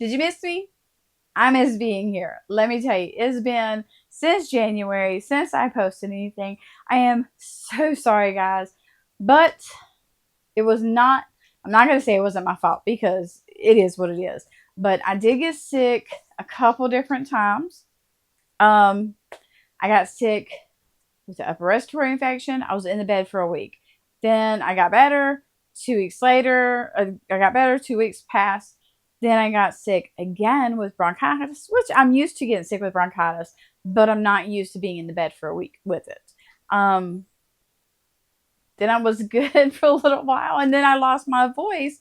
Did you miss me? I miss being here. Let me tell you, it's been since January, since I posted anything. I am so sorry, guys. But it was not, I'm not going to say it wasn't my fault because it is what it is. But I did get sick a couple different times. Um, I got sick with an upper respiratory infection. I was in the bed for a week. Then I got better. 2 weeks later, I got better. 2 weeks passed. Then I got sick again with bronchitis, which I'm used to getting sick with bronchitis, but I'm not used to being in the bed for a week with it. Um, then I was good for a little while, and then I lost my voice,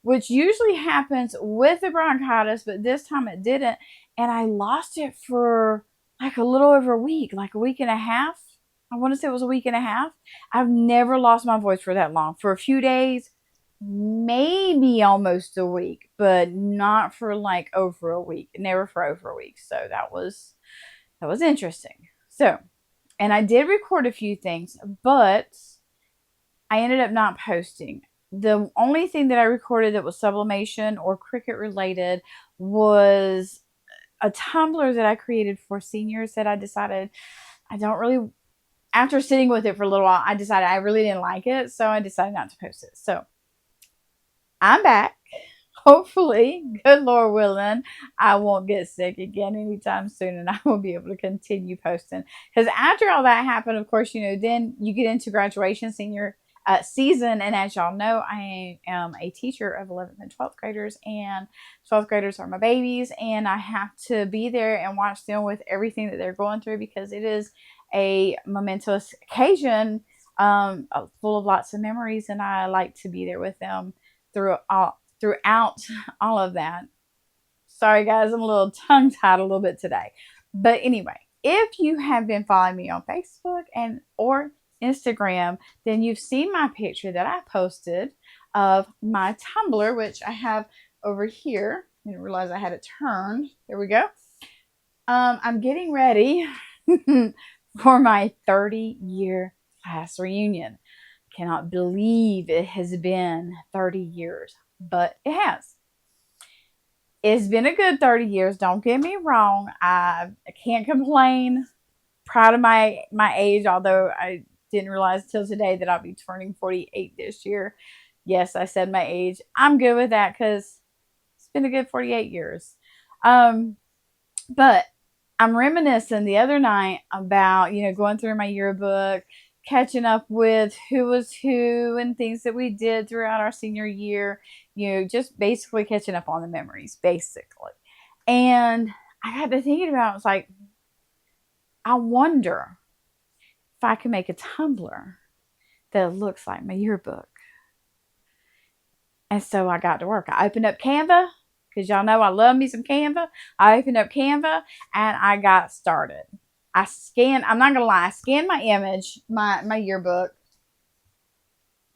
which usually happens with the bronchitis, but this time it didn't. And I lost it for like a little over a week, like a week and a half. I want to say it was a week and a half. I've never lost my voice for that long. For a few days, maybe almost a week, but not for like over a week. Never for over a week. So that was interesting. So, and I did record a few things, but I ended up not posting. The only thing that I recorded that was sublimation or cricket related was a Tumbler that I created for seniors that I decided I don't really, after sitting with it for a little while, I decided I really didn't like it. So I decided not to post it. So I'm back. Hopefully, good Lord willing, I won't get sick again anytime soon and I will be able to continue posting. Because after all that happened, of course, then you get into graduation senior season. And as y'all know, I am a teacher of 11th and 12th graders, and 12th graders are my babies. And I have to be there and watch them with everything that they're going through because it is a momentous occasion full of lots of memories. And I like to be there with them throughout all of that. Sorry, guys, I'm a little tongue tied a little bit today. But anyway, if you have been following me on Facebook and or Instagram, then you've seen my picture that I posted of my tumbler, which I have over here. I didn't realize I had it turned. There we go. I'm getting ready for my 30-year class reunion. Cannot believe it has been 30 years, but it has. It's been a good 30 years. Don't get me wrong. I can't complain. Proud of my age, although I didn't realize till today that I'll be turning 48 this year. Yes, I said my age. I'm good with that because it's been a good 48 years. But I'm reminiscing the other night about, going through my yearbook, catching up with who was who and things that we did throughout our senior year, just basically catching up on the memories, basically. And I got to thinking about it, it's like, I wonder if I can make a tumbler that looks like my yearbook. And so I got to work. I opened up Canva, because y'all know I love me some Canva. I opened up Canva and I got started. I'm not going to lie, I scanned my image, my yearbook,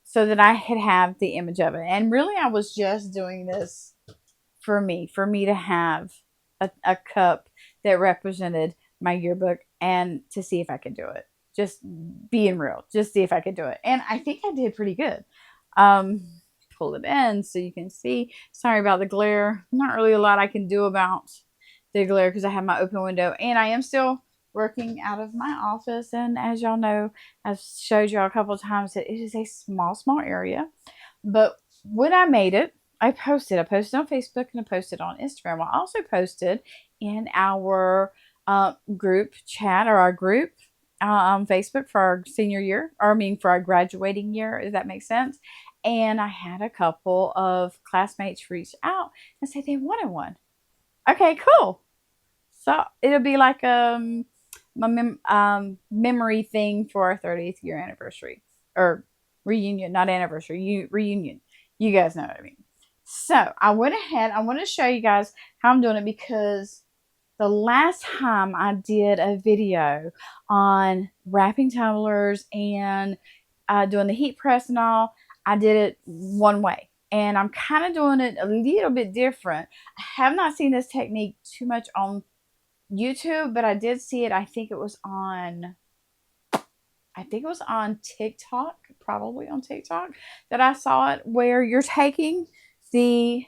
so that I could have the image of it. And really, I was just doing this for me to have a cup that represented my yearbook and to see if I could do it. Just being real, just see if I could do it. And I think I did pretty good. Pull it in so you can see. Sorry about the glare. Not really a lot I can do about the glare because I have my open window, and I am still working out of my office. And as y'all know, I've showed y'all a couple of times that it is a small area. But when I made it, I posted on Facebook and I posted on Instagram. I also posted in our group chat, or our group on Facebook for our senior year, for our graduating year, if that makes sense. And I had a couple of classmates reach out and say they wanted one. Okay, cool. So it'll be like my memory thing for our 30th year anniversary, or reunion, not anniversary, reunion. You guys know what I mean. So I went ahead. I want to show you guys how I'm doing it, because the last time I did a video on wrapping tumblers and doing the heat press and all, I did it one way. And I'm kind of doing it a little bit different. I have not seen this technique too much on YouTube, but I did see it. I think it was on TikTok, probably on TikTok, that I saw it, where you're taking I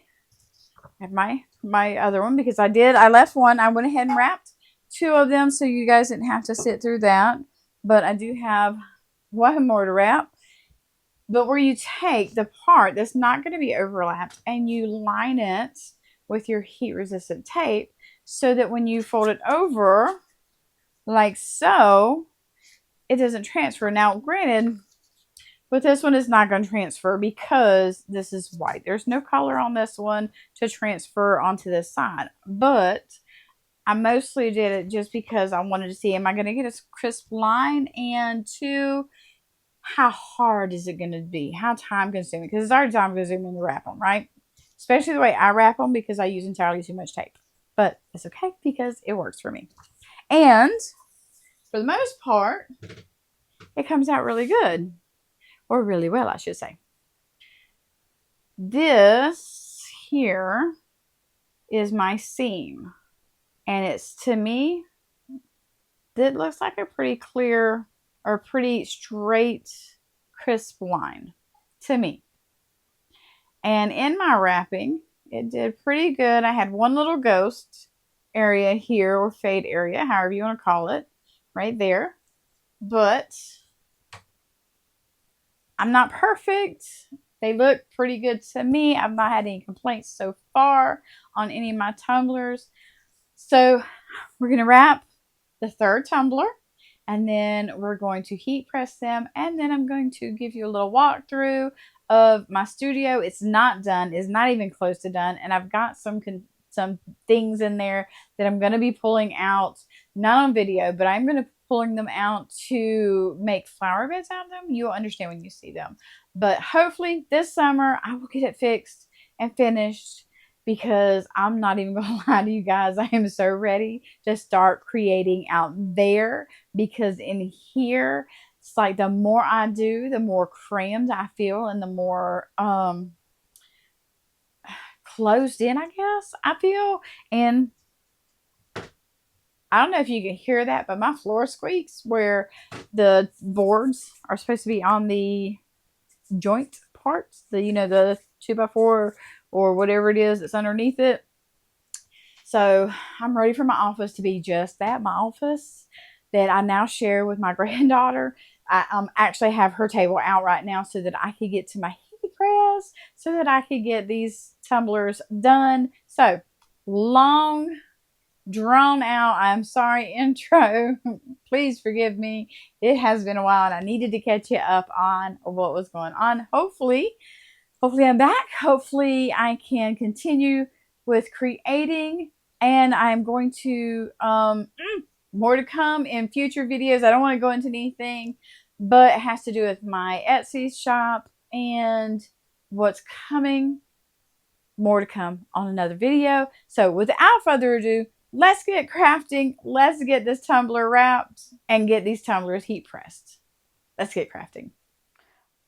have my my other one because I left one. I went ahead and wrapped 2 of them so you guys didn't have to sit through that. But I do have 1 more to wrap. But where you take the part that's not going to be overlapped and you line it with your heat resistant tape so that when you fold it over like so, it doesn't transfer. Now, granted, but this one is not going to transfer because this is white. There's no color on this one to transfer onto this side. But I mostly did it just because I wanted to see, am I going to get a crisp line? And 2, how hard is it going to be? How time consuming? Because it's already time consuming to wrap them, right? Especially the way I wrap them because I use entirely too much tape. But it's okay because it works for me. And for the most part, it comes out really good. Or really well, I should say. This here is my seam. And it's, to me, it looks like a pretty clear or pretty straight, crisp line to me. And in my wrapping, it did pretty good. I had one little ghost area here, or fade area, however you want to call it, right there. But I'm not perfect. They look pretty good to me. I've not had any complaints so far on any of my tumblers. So we're going to wrap the 3rd tumbler, and then we're going to heat press them, and then I'm going to give you a little walkthrough of my studio. It's not done. It's not even close to done, and I've got some things in there that I'm going to be pulling out, not on video, but I'm going to pulling them out to make flower beds out of them. You'll understand when you see them. But hopefully this summer I will get it fixed and finished, because I'm not even going to lie to you guys. I am so ready to start creating out there, because in here, it's like the more I do, the more crammed I feel and the more closed in, I guess, I feel. And I don't know if you can hear that, but my floor squeaks where the boards are supposed to be on the joint parts, the, you know, the 2x4 or whatever it is that's underneath it. So I'm ready for my office to be just that, my office that I now share with my granddaughter. I actually have her table out right now so that I could get to my heat press, so that I could get these tumblers done. So long, drawn out, I'm sorry, intro. Please forgive me. It has been a while and I needed to catch you up on what was going on. Hopefully I'm back. Hopefully I can continue with creating, and I'm going to more to come in future videos. I don't want to go into anything, but it has to do with my Etsy shop and what's coming. More to come on another video. So without further ado, let's get crafting. Let's get this tumbler wrapped and get these tumblers heat pressed. Let's get crafting.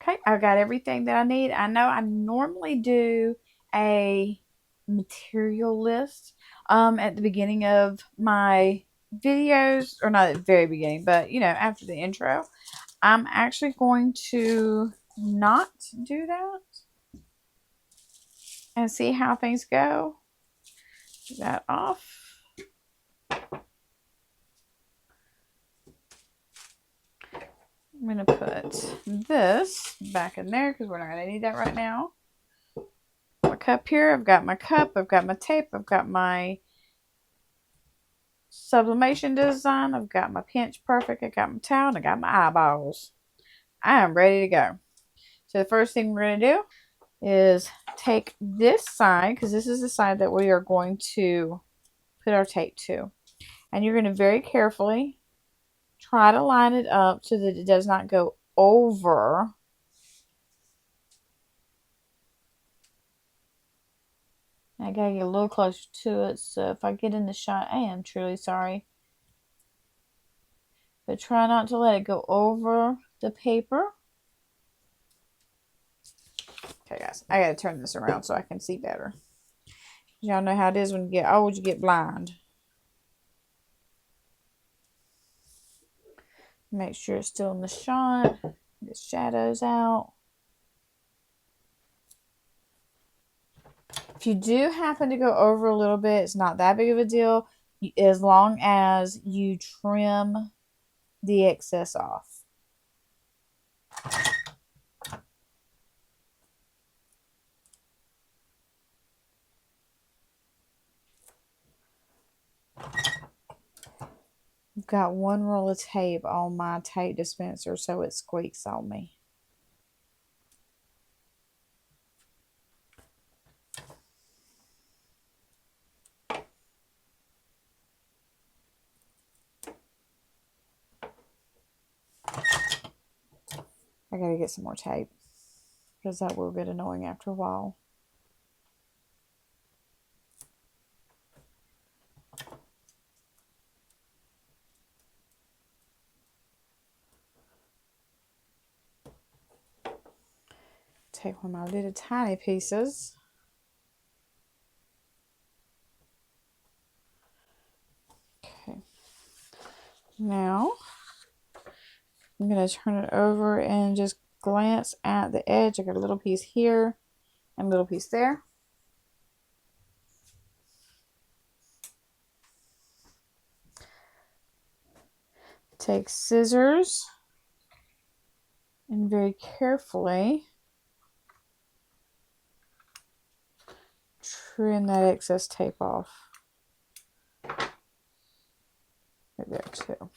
Okay, I've got everything that I need. I know I normally do a material list at the beginning of my videos, or not at the very beginning, but you know, after the intro. I'm actually going to not do that and see how things go. Get that off. I'm going to put this back in there because we're not going to need that right now. My cup here. I've got my cup. I've got my tape. I've got my sublimation design. I've got my pinch perfect. I got my towel. And I got my eyeballs. I am ready to go. So the first thing we're going to do is take this side, because this is the side that we are going to put our tape to. And you're going to very carefully try to line it up so that it does not go over. I gotta get a little closer to it, so if I get in the shot, I am truly sorry. But try not to let it go over the paper. Okay, guys, I gotta turn this around so I can see better. Y'all know how it is when you get old, you get blind. Make sure it's still in the shot. The shadows out. If you do happen to go over a little bit, it's not that big of a deal as long as you trim the excess off. I've got one roll of tape on my tape dispenser so it squeaks on me. I gotta get some more tape because that will get annoying after a while. Take one of my little tiny pieces. Okay. Now, I'm going to turn it over and just glance at the edge. I got a little piece here and a little piece there. Take scissors and very carefully trim that excess tape off. Right there too.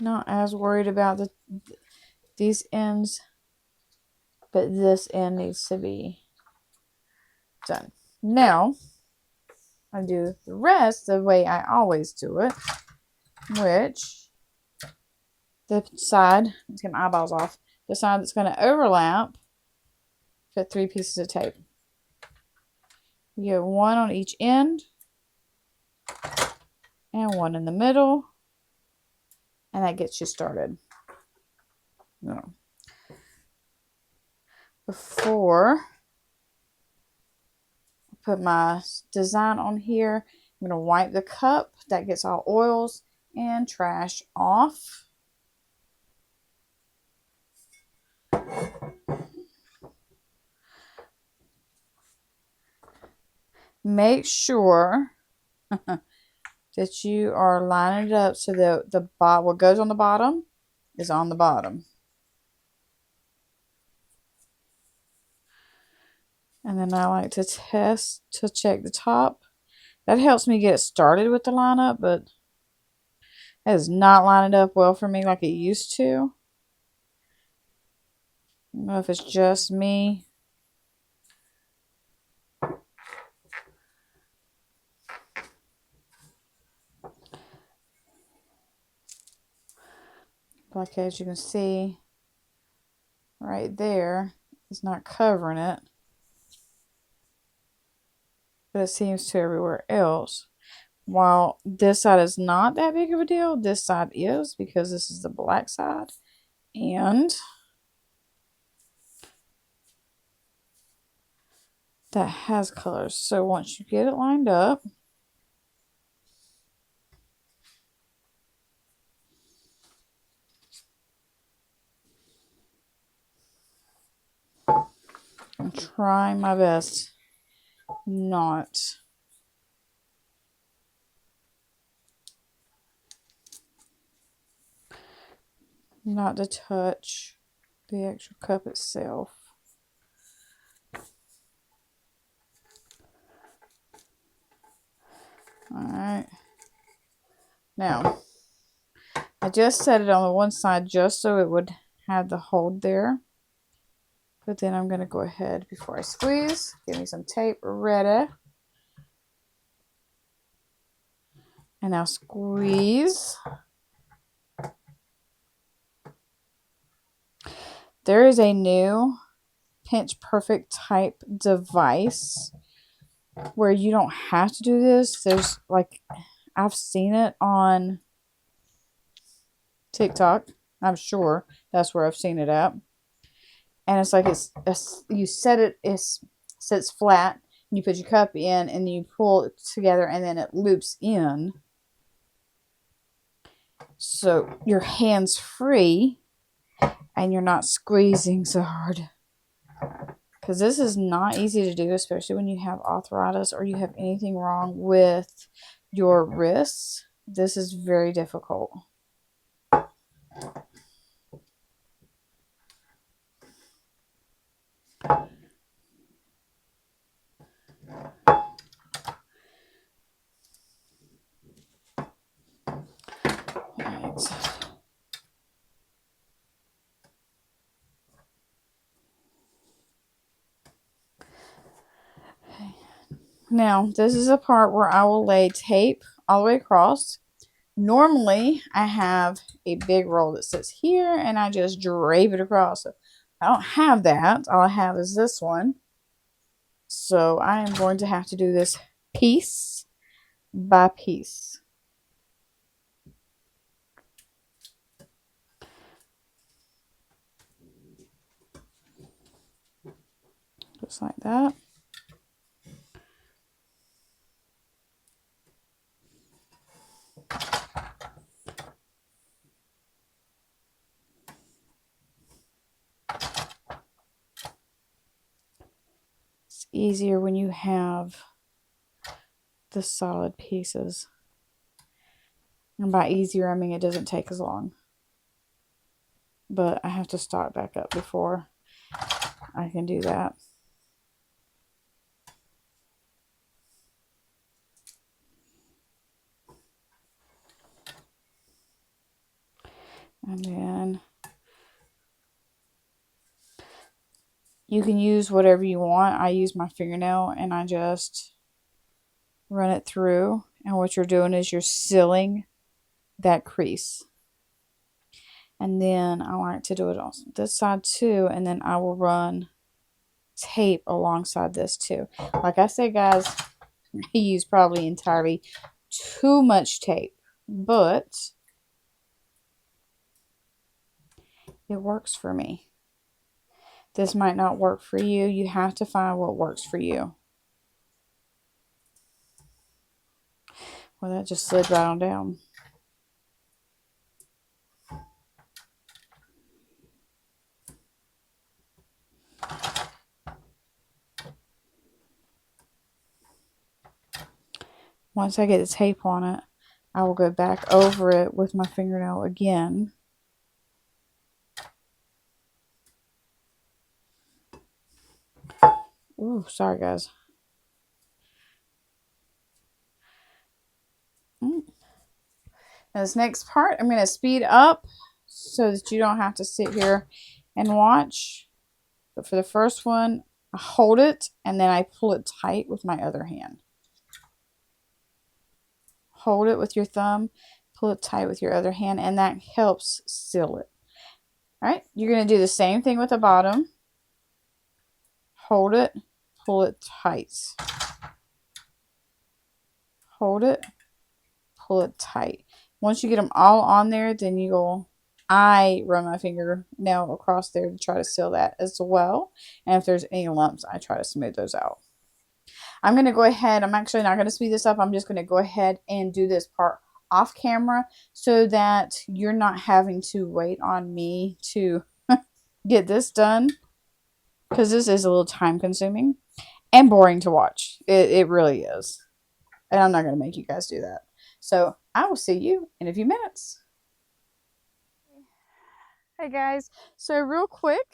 Not as worried about these ends, but this end needs to be done. Now, I do the rest the way I always do it, which the side, let's get my eyeballs off, the side that's going to overlap, put 3 pieces of tape. You get one on each end and one in the middle, and that gets you started. No. Before I put my design on here, I'm going to wipe the cup. That gets all oils and trash off. Make sure that you are lining it up so that what goes on the bottom is on the bottom. And then I like to test to check the top. That helps me get started with the lineup, but it is not lining up well for me like it used to. I don't know if it's just me. Like as you can see right there, it's not covering it. But it seems to everywhere else. While this side is not that big of a deal, this side is because this is the black side. And that has colors. So once you get it lined up, I'm trying my best not to touch the actual cup itself. Alright. Now, I just set it on the one side just so it would have the hold there. But then I'm going to go ahead before I squeeze. Give me some tape ready. And now squeeze. There is a new Pinch Perfect type device where you don't have to do this. There's like, I've seen it on TikTok. I'm sure that's where I've seen it at. and it's like you set it, it sits flat, and you put your cup in, and then you pull it together, and then it loops in. So your hand's free, and you're not squeezing so hard. Because this is not easy to do, especially when you have arthritis or you have anything wrong with your wrists. This is very difficult. Right. Now, this is a part where I will lay tape all the way across. Normally, I have a big roll that sits here, and I just drape it across. So I don't have that. All I have is this one. So I am going to have to do this piece by piece. Just like that. It's easier when you have the solid pieces. And by easier, I mean it doesn't take as long. But I have to start back up before I can do that. And then you can use whatever you want. I use my fingernail and I just run it through. And what you're doing is you're sealing that crease. And then I like to do it on this side too. And then I will run tape alongside this too. Like I said, guys, I use probably entirely too much tape. But it works for me. This might not work for you. You have to find what works for you. Well, that just slid right on down. Once I get the tape on it, I will go back over it with my fingernail again. Ooh, sorry guys. Now this next part, I'm going to speed up so that you don't have to sit here and watch. But for the first one, I hold it and then I pull it tight with my other hand. Hold it with your thumb, pull it tight with your other hand, and that helps seal it. Alright, you're going to do the same thing with the bottom. Hold it, pull it tight. Hold it, pull it tight. Once you get them all on there, then I run my fingernail across there to try to seal that as well. And if there's any lumps, I try to smooth those out. I'm going to go ahead. I'm actually not going to speed this up. I'm just going to go ahead and do this part off camera so that you're not having to wait on me to get this done. Because this is a little time consuming and boring to watch. It really is. And I'm not going to make you guys do that. So I will see you in a few minutes. Hey guys. So real quick,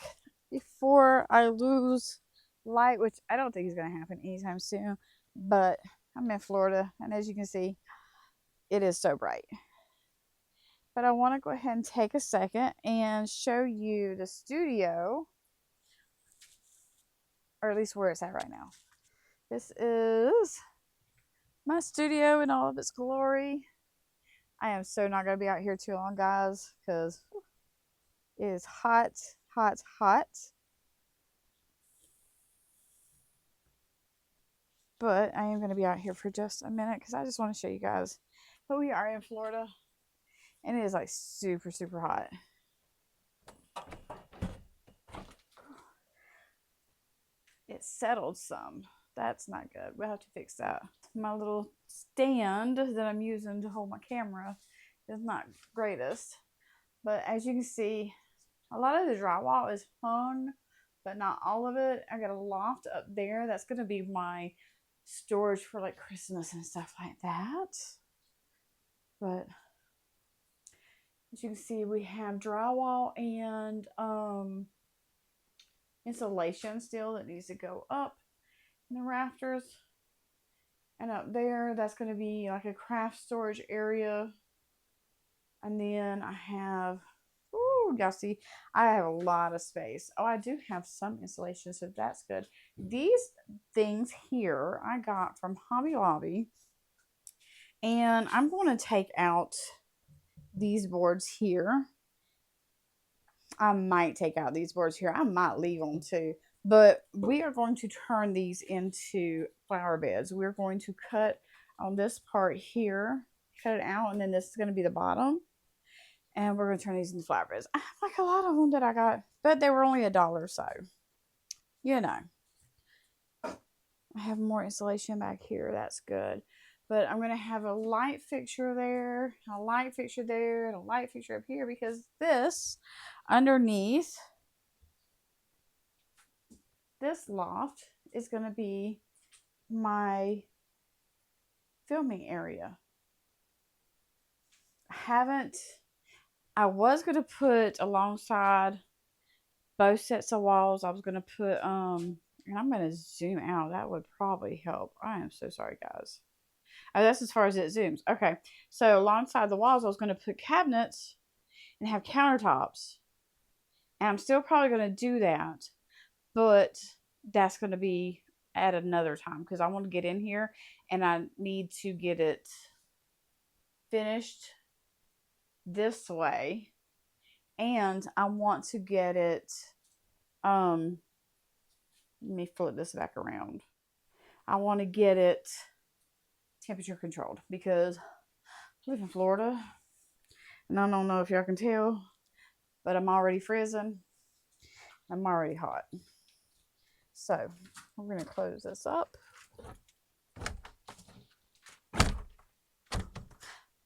before I lose light, which I don't think is going to happen anytime soon, but I'm in Florida, and as you can see, it is so bright. But I want to go ahead and take a second and show you the studio, or at least where it's at right now. This is my studio in all of its glory. I am so not going to be out here too long, guys, because it is hot, hot, hot. But I am going to be out here for just a minute because I just want to show you guys. But we are in Florida, and it is like super, super hot. it settled some. That's not good. We'll have to fix that. My little stand that I'm using to hold my camera is not greatest. But as you can see, a lot of the drywall is hung, but not all of it. I got a loft up there. That's going to be my storage for like Christmas and stuff like that. But as you can see, we have drywall and insulation still that needs to go up in the rafters. And up there, that's going to be like a craft storage area. And then I have, ooh, y'all see, I have a lot of space. Oh, I do have some insulation, so that's good. These things here I got from Hobby Lobby. And I'm going to take out these boards here. I might take out these boards here. I might leave them too. But we are going to turn these into flower beds. We're going to cut on this part here, cut it out, and then this is going to be the bottom. And we're going to turn these into flower beds. I have like a lot of them that I got, but they were only $1, so, you know. I have more insulation back here. That's good. But I'm going to have a light fixture there, a light fixture there, and a light fixture up here because this underneath this loft is going to be my filming area. I was going to put alongside both sets of walls, I was going to put, and I'm going to zoom out. That would probably help. I am so sorry, guys. Oh, that's as far as it zooms. Okay. So alongside the walls, I was going to put cabinets and have countertops. And I'm still probably going to do that. But that's going to be at another time because I want to get in here and I need to get it finished this way. And I want to get it, let me flip this back around. I want to get it temperature controlled because I live in Florida and I don't know if y'all can tell, but I'm already freezing. I'm already hot. So we're going to close this up. I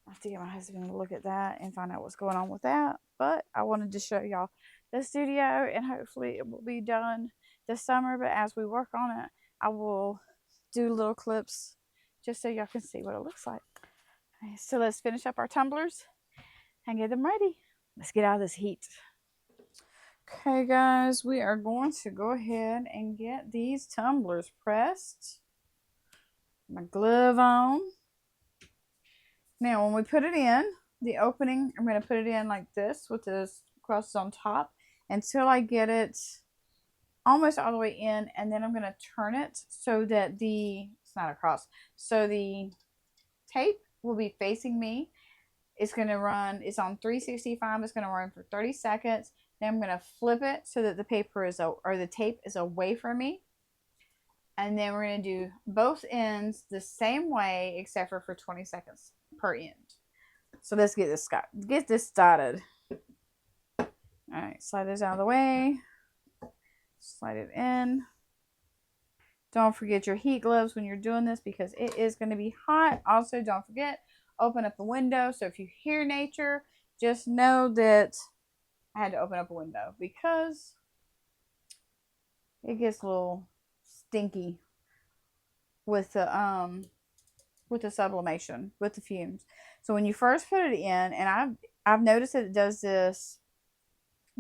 have to get my husband to look at that and find out what's going on with that. But I wanted to show y'all the studio and hopefully it will be done this summer. But as we work on it, I will do little clips just so y'all can see what it looks like. Okay, so let's finish up our tumblers and get them ready. Let's get out of this heat. Okay, guys, we are going to go ahead and get these tumblers pressed. My glove on. Now, when we put it in, the opening, I'm going to put it in like this with this crust on top until I get it almost all the way in, and then I'm going to turn it so that it's not a cross, so the tape will be facing me. It's going to run, it's on 365, it's going to run for 30 seconds. Then I'm going to flip it so that the paper is, or the tape is away from me. And then we're going to do both ends the same way except for 20 seconds per end. So let's get this started. All right, slide this out of the way. Slide it in. Don't forget your heat gloves when you're doing this because it is going to be hot. Also, don't forget, open up the window. So if you hear nature, just know that I had to open up a window because it gets a little stinky with the sublimation, with the fumes. So when you first put it in, and I've noticed that it does this,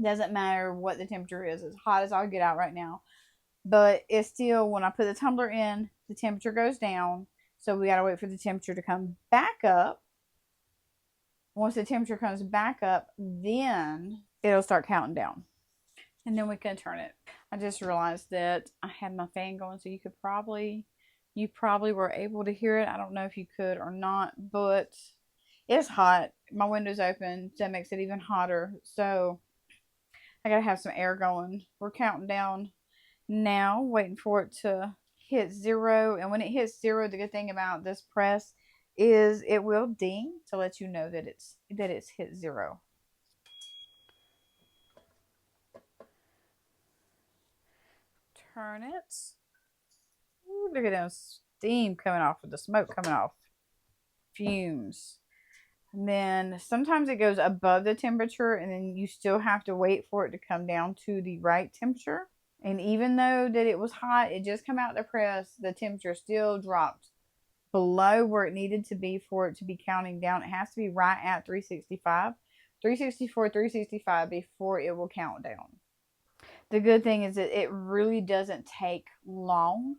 doesn't matter what the temperature is, as hot as I'll get out right now, but it's still, when I put the tumbler in, the temperature goes down, so we gotta wait for the temperature to come back up. Once the temperature comes back up, then it'll start counting down. And then we can turn it. I just realized that I had my fan going, so you probably were able to hear it. I don't know if you could or not, but it's hot. My window's open, so that makes it even hotter. So I gotta have some air going. We're counting down now, waiting for it to hit 0. And when it hits 0, the good thing about this press is it will ding to let you know that it's hit 0. Turn it. Ooh, look at that steam coming off with the smoke coming off. Fumes. And then sometimes it goes above the temperature, and then you still have to wait for it to come down to the right temperature. And even though that it was hot, it just came out the press, the temperature still dropped below where it needed to be for it to be counting down. It has to be right at 365, 364, 365 before it will count down. The good thing is that it really doesn't take long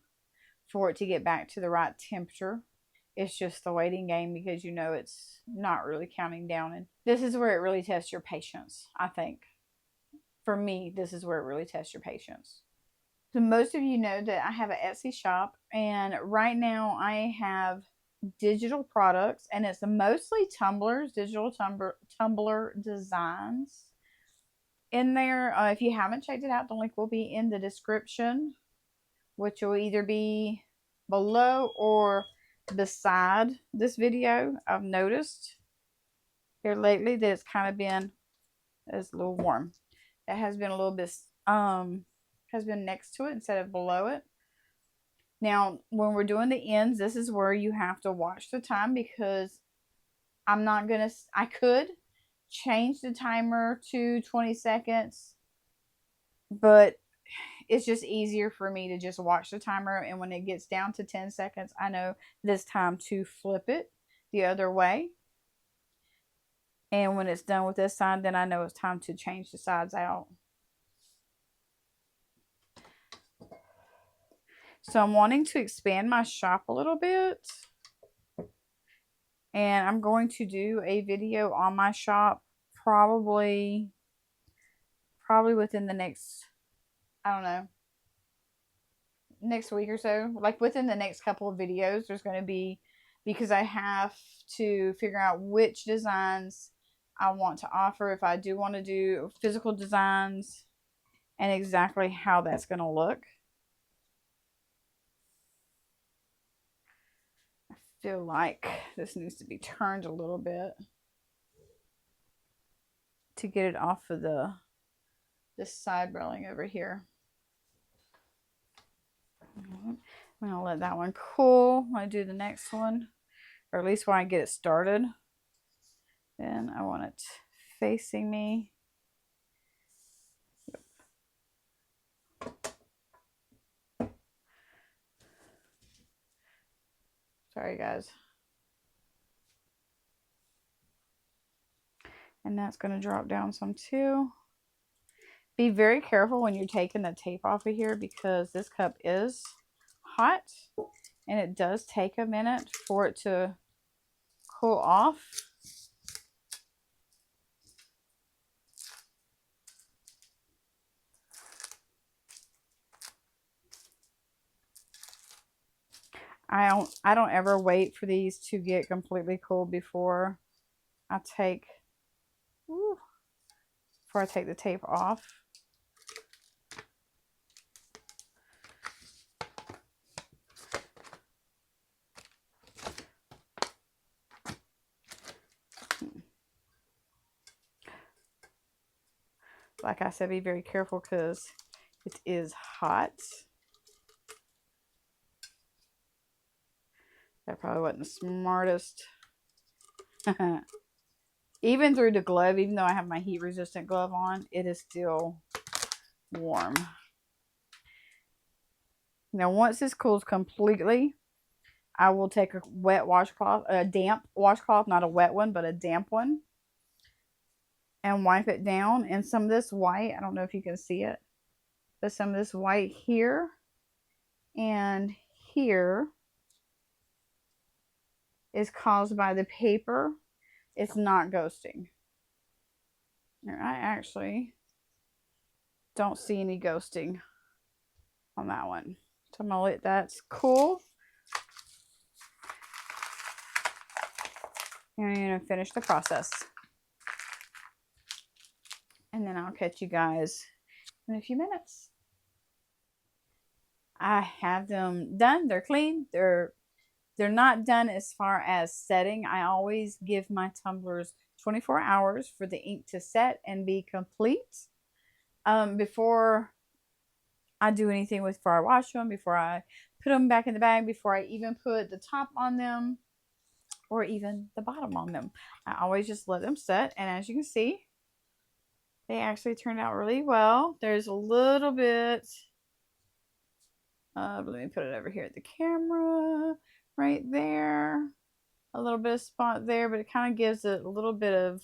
for it to get back to the right temperature. It's just the waiting game because you know it's not really counting down. And this is where it really tests your patience, I think. For me, this is where it really tests your patience. So most of you know that I have an Etsy shop, and right now I have digital products, and it's mostly tumblers, digital tumbler designs in there. If you haven't checked it out, the link will be in the description, which will either be below or beside this video. I've noticed here lately that it's kind of been, it's a little warm. It has been a little bit has been next to it instead of below it. Now when we're doing the ends, this is where you have to watch the time, because I'm not gonna, I could change the timer to 20 seconds, but it's just easier for me to just watch the timer, and when it gets down to 10 seconds, I know this time to flip it the other way. And when it's done with this side, then I know it's time to change the sides out. So I'm wanting to expand my shop a little bit, and I'm going to do a video on my shop probably within the next, I don't know, next week or so. Like within the next couple of videos, there's going to be, because I have to figure out which designs I want to offer, if I do want to do physical designs, and exactly how that's going to look. I feel like this needs to be turned a little bit to get it off of this side railing over here. I'm going to let that one cool. I'm going to do the next one, or at least when I get it started. Then I want it facing me. Sorry, guys. And that's going to drop down some too. Be very careful when you're taking the tape off of here, because this cup is hot and it does take a minute for it to cool off. I don't ever wait for these to get completely cool before I take the tape off. Like I said, be very careful because it is hot. That probably wasn't the smartest. Even through the glove, even though I have my heat resistant glove on, it is still warm. Now once this cools completely, I will take a wet washcloth, a damp washcloth, not a wet one, but a damp one, and wipe it down. And some of this white, I don't know if you can see it, but some of this white here and here is caused by the paper. It's not ghosting. I actually don't see any ghosting on that one. So I'm going to let that cool. And I'm going to finish the process. And then I'll catch you guys in a few minutes. I have them done. They're clean. They're not done as far as setting. I always give my tumblers 24 hours for the ink to set and be complete. Before I do anything before I wash them, before I put them back in the bag before I even put the top on them or even the bottom on them. I always just let them set, and as you can see, they actually turned out really well. There's a little bit, let me put it over here at the camera, right there. A little bit of spot there, but it kind of gives it a little bit of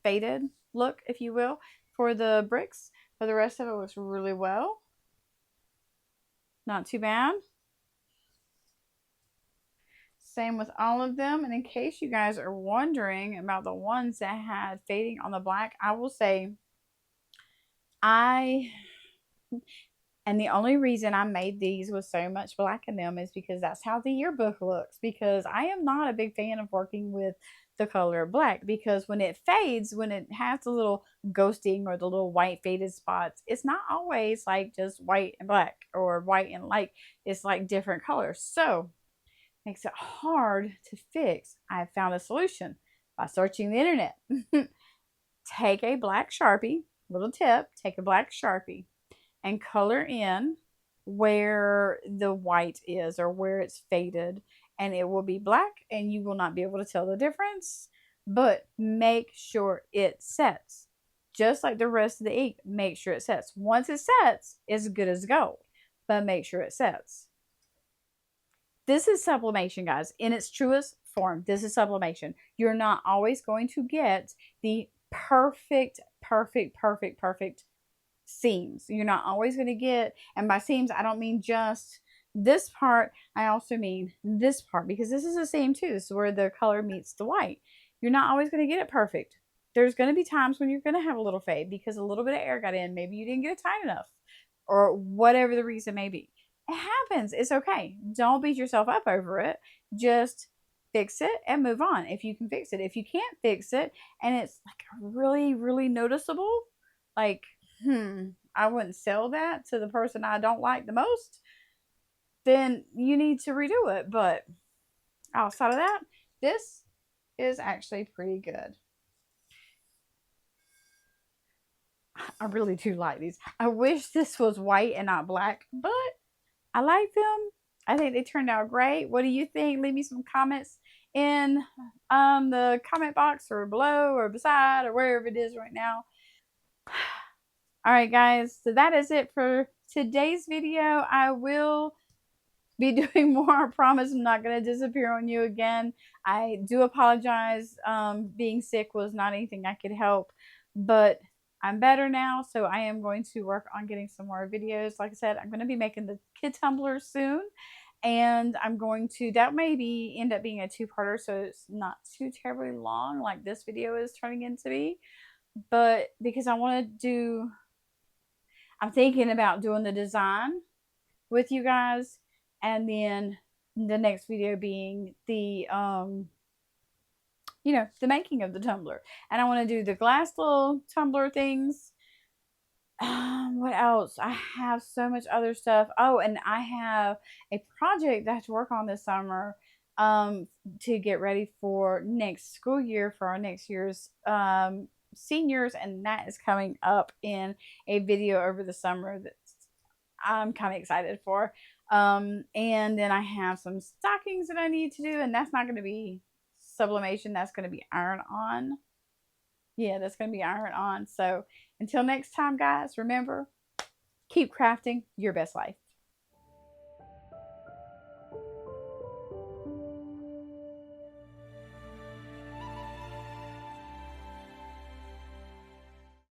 faded look, if you will, for the bricks. But the rest of it looks really well. Not too bad. Same with all of them. And in case you guys are wondering about the ones that had fading on the black, I will say and the only reason I made these with so much black in them is because that's how the yearbook looks. Because I am not a big fan of working with the color black, because when it fades, when it has the little ghosting or the little white faded spots, it's not always like just white and black or white and light. It's like different colors. So it makes it hard to fix. I found a solution by searching the internet. Take a black Sharpie, little tip, take a black Sharpie and color in where the white is or where it's faded, and it will be black and you will not be able to tell the difference. But make sure it sets. Just like the rest of the ink, make sure it sets. Once it sets, it's good as gold, but make sure it sets. This is sublimation, guys, in its truest form. This is sublimation. You're not always going to get the perfect seams. You're not always going to get, and by seams I don't mean just this part, I also mean this part, because this is a seam too. This is where the color meets the white. You're not always going to get it perfect. There's going to be times when you're going to have a little fade because a little bit of air got in. Maybe you didn't get it tight enough, or whatever the reason may be. It happens. It's okay. Don't beat yourself up over it. Just fix it and move on if you can fix it. If you can't fix it and it's like really noticeable, like I wouldn't sell that to the person I don't like the most, then you need to redo it. But outside of that, this is actually pretty good. I really do like these. I wish this was white and not black, but I like them. I think they turned out great. What do you think? Leave me some comments in the comment box or below or beside or wherever it is right now. All right, guys. So that is it for today's video. I will be doing more. I promise I'm not going to disappear on you again. I do apologize. Being sick was not anything I could help, but I'm better now, so I am going to work on getting some more videos. Like I said, I'm going to be making the kid tumblers soon, and I'm going to, that may end up being a two-parter, so it's not too terribly long like this video is turning into be, but because I want to do, I'm thinking about doing the design with you guys, and then the next video being the the making of the tumbler. And I want to do the glass little tumbler things. What else? I have so much other stuff. Oh, and I have a project that I have to work on this summer to get ready for next school year for our next year's seniors, and that is coming up in a video over the summer that I'm kind of excited for. And then I have some stockings that I need to do, and that's not going to be sublimation, that's going to be iron on. Yeah, that's going to be iron on. So until next time, guys, remember, keep crafting your best life.